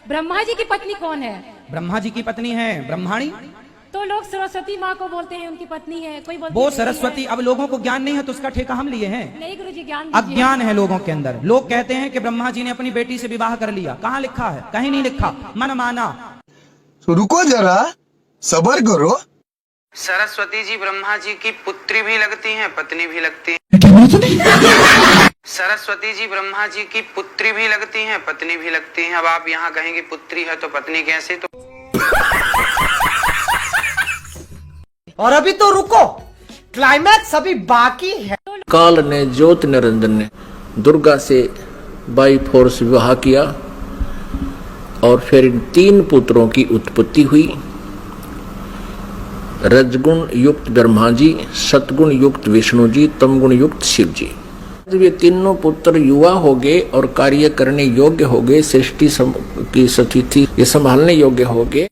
ब्रह्मा जी की पत्नी कौन है? ब्रह्मा जी की पत्नी है ब्रह्माणी। तो लोग सरस्वती माँ को बोलते हैं उनकी पत्नी है, कोई बोलते वो हैं सरस्वती। अब लोगों को ज्ञान नहीं है तो उसका ठेका हम लिए हैं। नहीं गुरु जी, ज्ञान दीजिए। अज्ञान है लोगों के अंदर। लोग कहते हैं कि ब्रह्मा जी ने अपनी बेटी से विवाह कर लिया। कहाँ लिखा है? कहीं नहीं लिखा, मन माना। तो रुको जरा, सबर करो। सरस्वती जी ब्रह्मा जी की पुत्री भी लगती हैं, पत्नी भी लगती हैं। सरस्वती जी ब्रह्मा जी की पुत्री भी लगती हैं, पत्नी भी लगती हैं। अब आप यहाँ कहेंगे पुत्री है तो पत्नी कैसे? तो और अभी तो रुको, क्लाइमैक्स अभी बाकी है। काल ने ज्योत निरंजन ने दुर्गा से बाई फोर्स विवाह किया और फिर इन 3 पुत्रों की उत्पत्ति हुई। रजगुण युक्त ब्रह्मा जी, सतगुण युक्त विष्णु जी, तमगुण युक्त शिव जी। वे तीनों पुत्र युवा हो गए और कार्य करने योग्य हो गए, सृष्टि की स्थिति ये संभालने योग्य हो गए।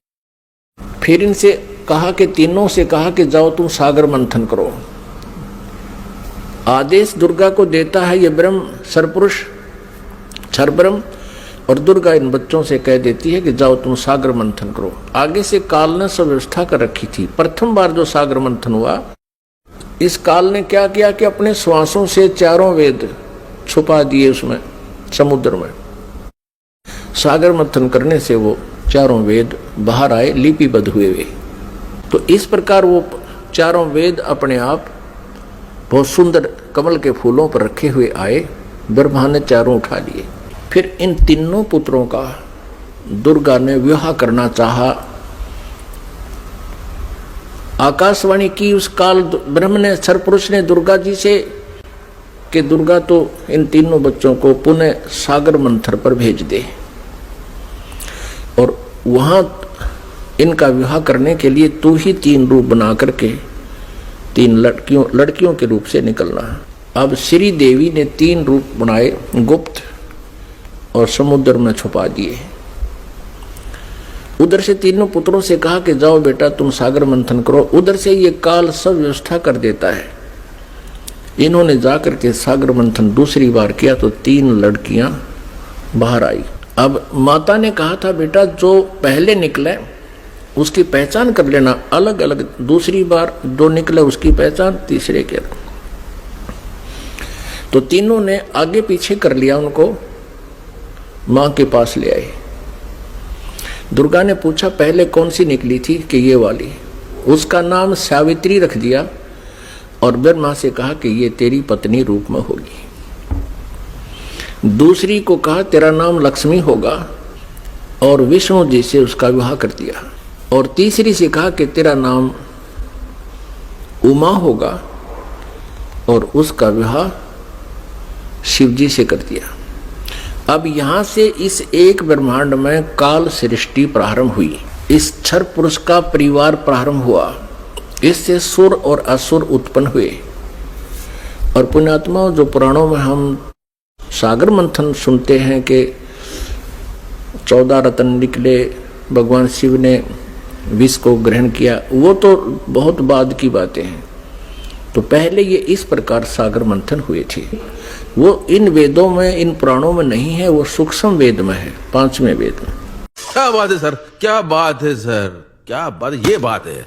फिर इनसे कहा कि तीनों से कहा कि जाओ तुम सागर मंथन करो। आदेश दुर्गा को देता है ये ब्रह्म सरपुरुष क्षर ब्रह्म, और दुर्गा इन बच्चों से कह देती है कि जाओ तुम सागर मंथन करो। आगे से काल ने सब व्यवस्था कर रखी थी। प्रथम बार जो सागर मंथन हुआ, इस काल ने क्या किया कि अपने श्वासों से 4 वेद छुपा दिए उसमें समुद्र में। सागर मंथन करने से वो 4 वेद बाहर आए, लिपिबद्ध हुए वे। तो इस प्रकार वो 4 वेद अपने आप बहुत सुंदर कमल के फूलों पर रखे हुए आए। ब्रह्मा ने 4 उठा लिए। फिर इन तीनों पुत्रों का दुर्गा ने विवाह करना चाहा। आकाशवाणी की उस काल ब्रह्म ने सरपुरुष ने दुर्गा जी से कि दुर्गा तो इन तीनों बच्चों को पुनः सागर मंथन पर भेज दे और वहां इनका विवाह करने के लिए तू ही 3 रूप बना करके 3 लड़कियों के रूप से निकलना है। अब श्री देवी ने 3 रूप बनाए, गुप्त और समुद्र में छुपा दिए। उधर से तीनों पुत्रों से कहा कि जाओ बेटा तुम सागर मंथन करो। उधर से ये काल सब व्यवस्था कर देता है। इन्होंने जाकर के सागर मंथन दूसरी बार किया तो 3 लड़कियां बाहर आई। अब माता ने कहा था बेटा जो पहले निकले उसकी पहचान कर लेना, अलग अलग। दूसरी बार जो निकले उसकी पहचान तीसरे के। तो तीनों ने आगे पीछे कर लिया, उनको मां के पास ले आए। दुर्गा ने पूछा पहले कौन सी निकली थी कि ये वाली। उसका नाम सावित्री रख दिया और ब्रह्मा से कहा कि ये तेरी पत्नी रूप में होगी। दूसरी को कहा तेरा नाम लक्ष्मी होगा और विष्णु जी से उसका विवाह कर दिया। और तीसरी से कहा कि तेरा नाम उमा होगा और उसका विवाह शिव जी से कर दिया। अब यहां से इस एक ब्रह्मांड में काल सृष्टि प्रारंभ हुई। इस क्षर पुरुष का परिवार प्रारंभ हुआ। इससे सुर और असुर उत्पन्न हुए। और पुण्यात्मा जो पुराणों में हम सागर मंथन सुनते हैं कि 14 रत्न निकले, भगवान शिव ने विष को ग्रहण किया, वो तो बहुत बाद की बातें हैं। तो पहले ये इस प्रकार सागर मंथन हुए थे। वो इन वेदों में, इन पुराणों में नहीं है, वो सूक्ष्म वेद में है, 5वें वेद में। क्या बात है सर, क्या बात है सर, क्या बात, ये बात है।